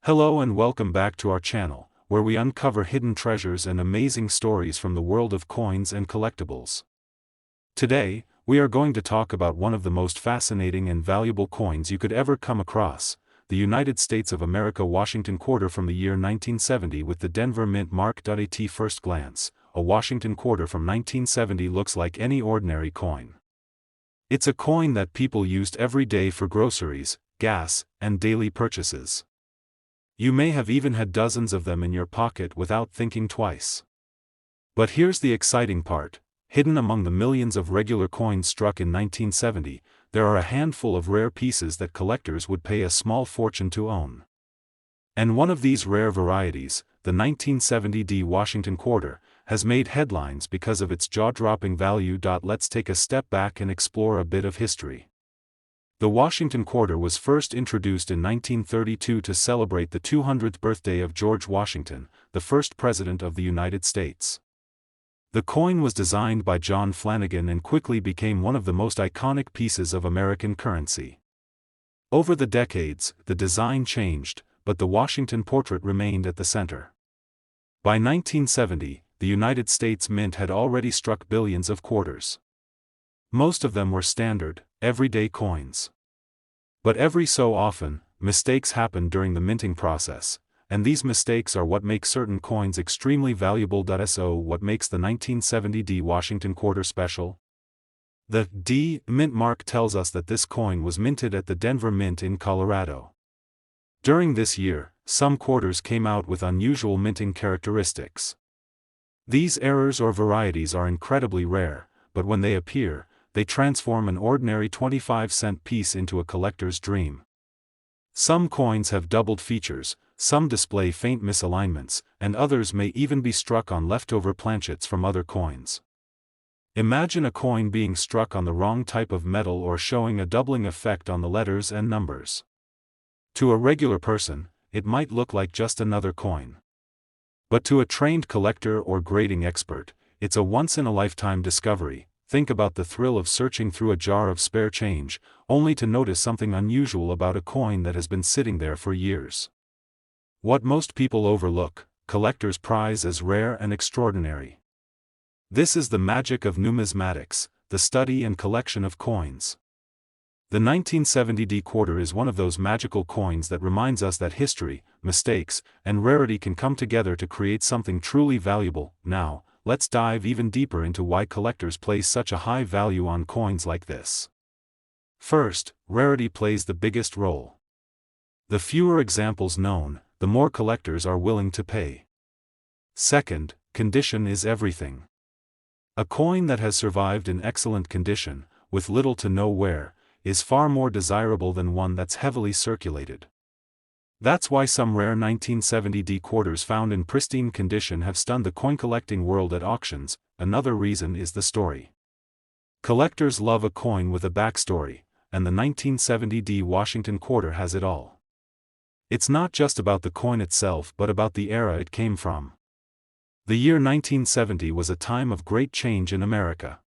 Hello and welcome back to our channel, where we uncover hidden treasures and amazing stories from the world of coins and collectibles. Today, we are going to talk about one of the most fascinating and valuable coins you could ever come across, the United States of America Washington quarter from the year 1970 with the Denver Mint mark. At first glance, a Washington quarter from 1970 looks like any ordinary coin. It's a coin that people used every day for groceries, gas, and daily purchases. You may have even had dozens of them in your pocket without thinking twice. But here's the exciting part: hidden among the millions of regular coins struck in 1970, there are a handful of rare pieces that collectors would pay a small fortune to own. And one of these rare varieties, the 1970 Washington quarter, has made headlines because of its jaw-dropping value. Let's take a step back and explore a bit of history. The Washington quarter was first introduced in 1932 to celebrate the 200th birthday of George Washington, the first President of the United States. The coin was designed by John Flanagan and quickly became one of the most iconic pieces of American currency. Over the decades, the design changed, but the Washington portrait remained at the center. By 1970, the United States Mint had already struck billions of quarters. Most of them were standard, everyday coins. But every so often, mistakes happen during the minting process, and these mistakes are what make certain coins extremely valuable. So what makes the 1970 Washington quarter special? The D Mint mark tells us that this coin was minted at the Denver Mint in Colorado. During this year, some quarters came out with unusual minting characteristics. These errors or varieties are incredibly rare, but when they appear, they transform an ordinary 25-cent piece into a collector's dream. Some coins have doubled features, some display faint misalignments, and others may even be struck on leftover planchets from other coins. Imagine a coin being struck on the wrong type of metal or showing a doubling effect on the letters and numbers. To a regular person, it might look like just another coin. But to a trained collector or grading expert, it's a once-in-a-lifetime discovery. Think about the thrill of searching through a jar of spare change, only to notice something unusual about a coin that has been sitting there for years. What most people overlook, collectors prize as rare and extraordinary. This is the magic of numismatics, the study and collection of coins. The 1970 quarter is one of those magical coins that reminds us that history, mistakes, and rarity can come together to create something truly valuable. Now, let's dive even deeper into why collectors place such a high value on coins like this. First, rarity plays the biggest role. The fewer examples known, the more collectors are willing to pay. Second, condition is everything. A coin that has survived in excellent condition, with little to no wear, is far more desirable than one that's heavily circulated. That's why some rare 1970 quarters found in pristine condition have stunned the coin collecting world at auctions. Another reason is the story. Collectors love a coin with a backstory, and the 1970 Washington quarter has it all. It's not just about the coin itself but about the era it came from. The year 1970 was a time of great change in America.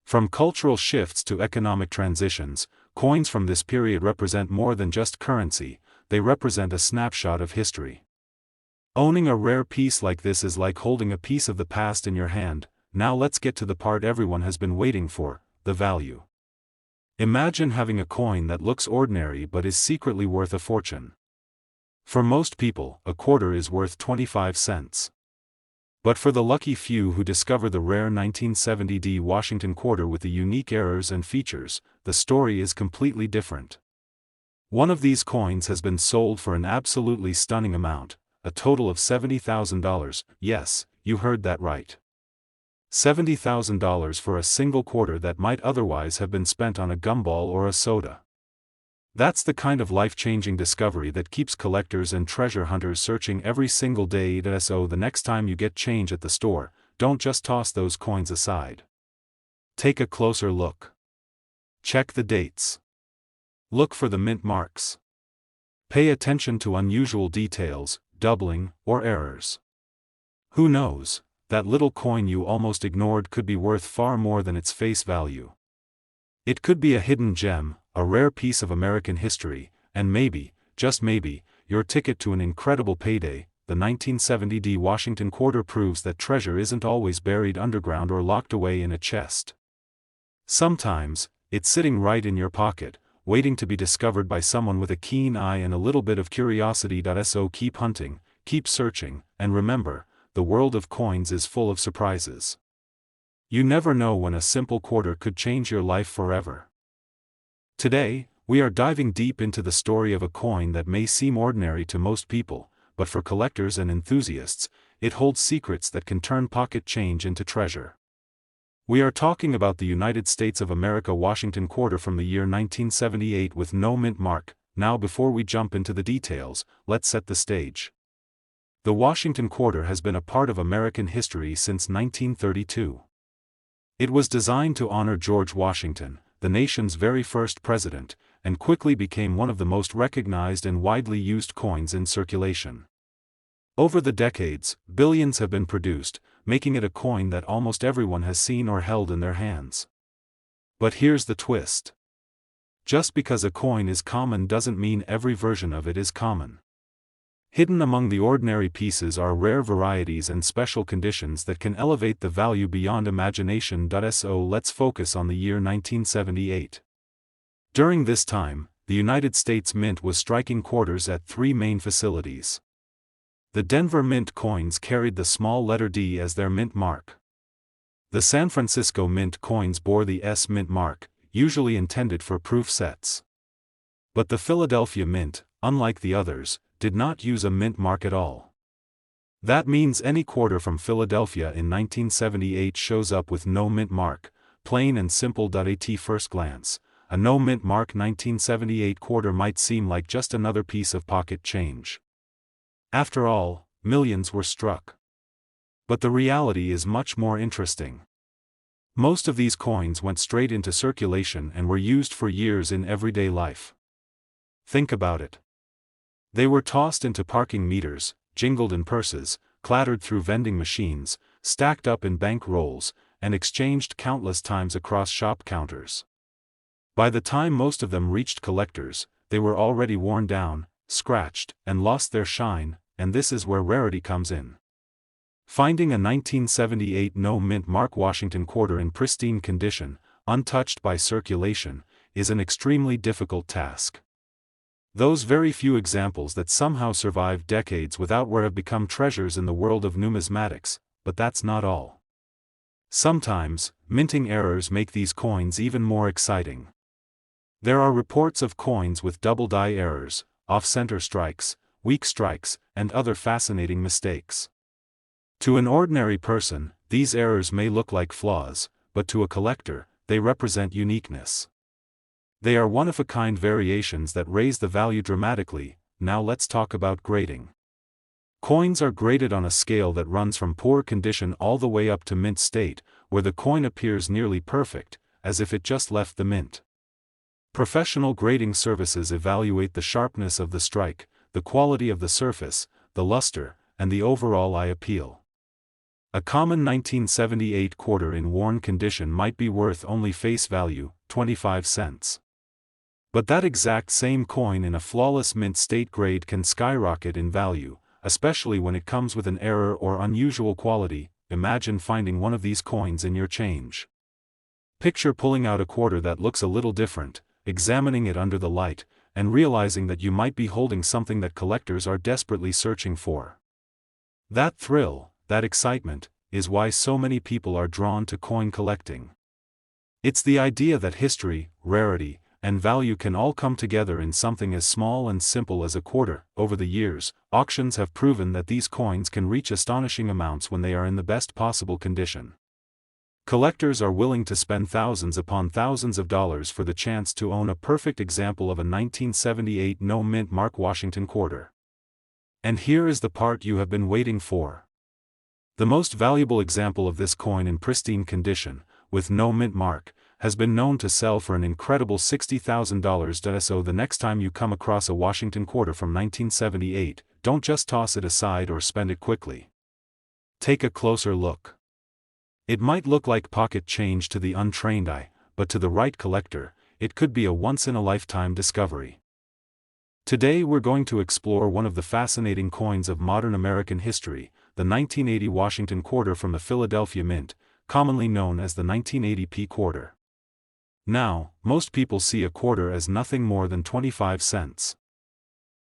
From cultural shifts to economic transitions, coins from this period represent more than just currency, they represent a snapshot of history. Owning a rare piece like this is like holding a piece of the past in your hand. Now let's get to the part everyone has been waiting for, the value. Imagine having a coin that looks ordinary but is secretly worth a fortune. For most people, a quarter is worth 25 cents. But for the lucky few who discover the rare 1970 Washington quarter with the unique errors and features, the story is completely different. One of these coins has been sold for an absolutely stunning amount, a total of $70,000, yes, you heard that right. $70,000 for a single quarter that might otherwise have been spent on a gumball or a soda. That's the kind of life-changing discovery that keeps collectors and treasure hunters searching every single day. So the next time you get change at the store, don't just toss those coins aside. Take a closer look. Check the dates. Look for the mint marks. Pay attention to unusual details, doubling, or errors. Who knows, that little coin you almost ignored could be worth far more than its face value. It could be a hidden gem, a rare piece of American history, and maybe, just maybe, your ticket to an incredible payday. The 1970 Washington quarter proves that treasure isn't always buried underground or locked away in a chest. Sometimes, it's sitting right in your pocket, waiting to be discovered by someone with a keen eye and a little bit of curiosity. So keep hunting, keep searching, and remember, the world of coins is full of surprises. You never know when a simple quarter could change your life forever. Today, we are diving deep into the story of a coin that may seem ordinary to most people, but for collectors and enthusiasts, it holds secrets that can turn pocket change into treasure. We are talking about the United States of America Washington quarter from the year 1978 with no mint mark. Now, before we jump into the details, let's set the stage. The Washington quarter has been a part of American history since 1932. It was designed to honor George Washington, the nation's very first president, and quickly became one of the most recognized and widely used coins in circulation. Over the decades, billions have been produced, making it a coin that almost everyone has seen or held in their hands. But here's the twist. Just because a coin is common doesn't mean every version of it is common. Hidden among the ordinary pieces are rare varieties and special conditions that can elevate the value beyond imagination. So let's focus on the year 1978. During this time, the United States Mint was striking quarters at three main facilities. The Denver Mint coins carried the small letter D as their mint mark. The San Francisco Mint coins bore the S mint mark, usually intended for proof sets. But the Philadelphia Mint, unlike the others, did not use a mint mark at all. That means any quarter from Philadelphia in 1978 shows up with no mint mark, plain and simple. At first glance, a no mint mark 1978 quarter might seem like just another piece of pocket change. After all, millions were struck. But the reality is much more interesting. Most of these coins went straight into circulation and were used for years in everyday life. Think about it. They were tossed into parking meters, jingled in purses, clattered through vending machines, stacked up in bank rolls, and exchanged countless times across shop counters. By the time most of them reached collectors, they were already worn down, scratched, and lost their shine, and this is where rarity comes in. Finding a 1978 no mint mark Washington quarter in pristine condition, untouched by circulation, is an extremely difficult task. Those very few examples that somehow survived decades without wear have become treasures in the world of numismatics, but that's not all. Sometimes, minting errors make these coins even more exciting. There are reports of coins with double die errors, off-center strikes, weak strikes, and other fascinating mistakes. To an ordinary person, these errors may look like flaws, but to a collector, they represent uniqueness. They are one-of-a-kind variations that raise the value dramatically. Now let's talk about grading. Coins are graded on a scale that runs from poor condition all the way up to mint state, where the coin appears nearly perfect, as if it just left the mint. Professional grading services evaluate the sharpness of the strike, the quality of the surface, the luster, and the overall eye appeal. A common 1978 quarter in worn condition might be worth only face value, 25 cents. But that exact same coin in a flawless mint state grade can skyrocket in value, especially when it comes with an error or unusual quality. Imagine finding one of these coins in your change. Picture pulling out a quarter that looks a little different, examining it under the light, and realizing that you might be holding something that collectors are desperately searching for. That thrill, that excitement, is why so many people are drawn to coin collecting. It's the idea that history, rarity, and value can all come together in something as small and simple as a quarter. Over the years, auctions have proven that these coins can reach astonishing amounts when they are in the best possible condition. Collectors are willing to spend thousands upon thousands of dollars for the chance to own a perfect example of a 1978 no mint mark Washington quarter. And here is the part you have been waiting for. The most valuable example of this coin in pristine condition, with no mint mark, has been known to sell for an incredible $60,000. So the next time you come across a Washington quarter from 1978, don't just toss it aside or spend it quickly. Take a closer look. It might look like pocket change to the untrained eye, but to the right collector, it could be a once-in-a-lifetime discovery. Today we're going to explore one of the fascinating coins of modern American history, the 1980 Washington quarter from the Philadelphia Mint, commonly known as the 1980 P quarter. Now, most people see a quarter as nothing more than 25 cents.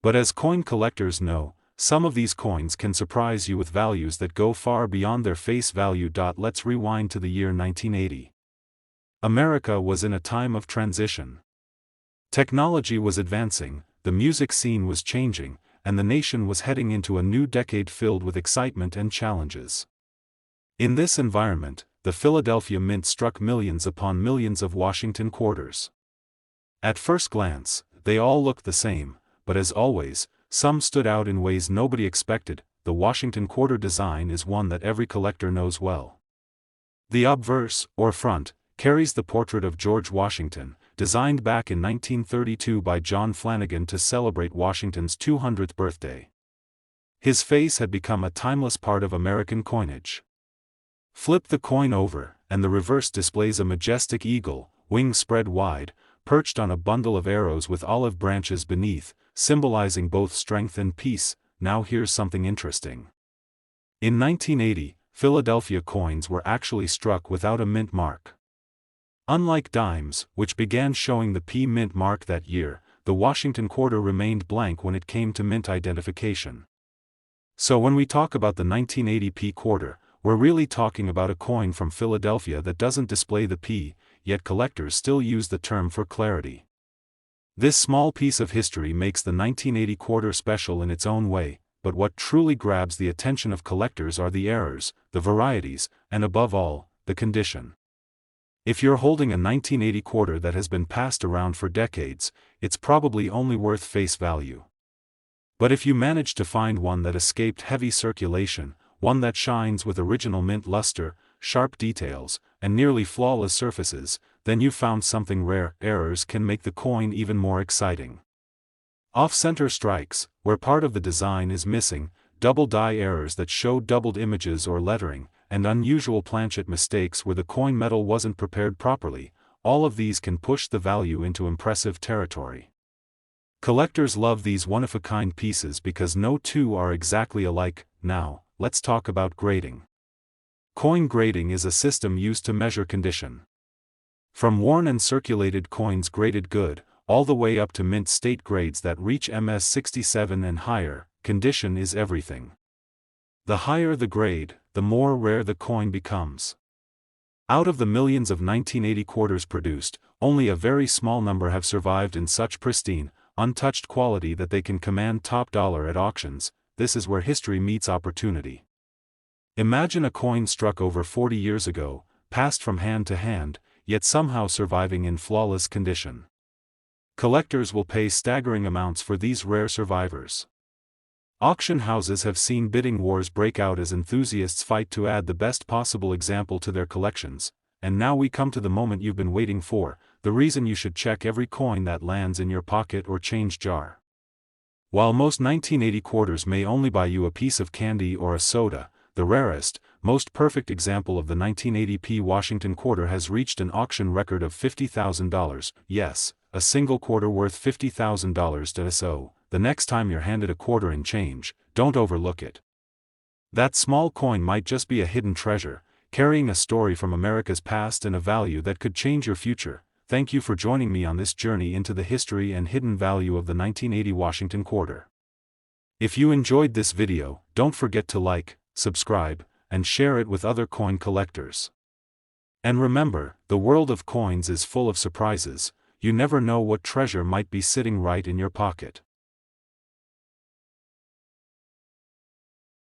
But as coin collectors know, some of these coins can surprise you with values that go far beyond their face value. Let's rewind to the year 1980. America was in a time of transition. Technology was advancing, the music scene was changing, and the nation was heading into a new decade filled with excitement and challenges. In this environment, the Philadelphia Mint struck millions upon millions of Washington quarters. At first glance, they all looked the same, but as always, some stood out in ways nobody expected. The Washington quarter design is one that every collector knows well. The obverse, or front, carries the portrait of George Washington, designed back in 1932 by John Flanagan to celebrate Washington's 200th birthday. His face had become a timeless part of American coinage. Flip the coin over, and the reverse displays a majestic eagle, wings spread wide, perched on a bundle of arrows with olive branches beneath, symbolizing both strength and peace. Now here's something interesting. In 1980, Philadelphia coins were actually struck without a mint mark. Unlike dimes, which began showing the P mint mark that year, the Washington quarter remained blank when it came to mint identification. So when we talk about the 1980 P quarter, we're really talking about a coin from Philadelphia that doesn't display the P, yet collectors still use the term for clarity. This small piece of history makes the 1980 quarter special in its own way, but what truly grabs the attention of collectors are the errors, the varieties, and above all, the condition. If you're holding a 1980 quarter that has been passed around for decades, it's probably only worth face value. But if you manage to find one that escaped heavy circulation, one that shines with original mint luster, sharp details, and nearly flawless surfaces, then you've found something rare. Errors can make the coin even more exciting. Off-center strikes, where part of the design is missing, double die errors that show doubled images or lettering, and unusual planchet mistakes where the coin metal wasn't prepared properly, all of these can push the value into impressive territory. Collectors love these one-of-a-kind pieces because no two are exactly alike. Now, let's talk about grading. Coin grading is a system used to measure condition. From worn and circulated coins graded good, all the way up to mint state grades that reach MS 67 and higher, condition is everything. The higher the grade, the more rare the coin becomes. Out of the millions of 1980 quarters produced, only a very small number have survived in such pristine, untouched quality that they can command top dollar at auctions. This is where history meets opportunity. Imagine a coin struck over 40 years ago, passed from hand to hand, yet somehow surviving in flawless condition. Collectors will pay staggering amounts for these rare survivors. Auction houses have seen bidding wars break out as enthusiasts fight to add the best possible example to their collections, and now we come to the moment you've been waiting for, the reason you should check every coin that lands in your pocket or change jar. While most 1980 quarters may only buy you a piece of candy or a soda, the rarest, most perfect example of the 1980 P Washington quarter has reached an auction record of $50,000. Yes, a single quarter worth $50,000. So, the next time you're handed a quarter in change, don't overlook it. That small coin might just be a hidden treasure, carrying a story from America's past and a value that could change your future. Thank you for joining me on this journey into the history and hidden value of the 1980 Washington quarter. If you enjoyed this video, don't forget to like, subscribe, and share it with other coin collectors. And remember, the world of coins is full of surprises. You never know what treasure might be sitting right in your pocket.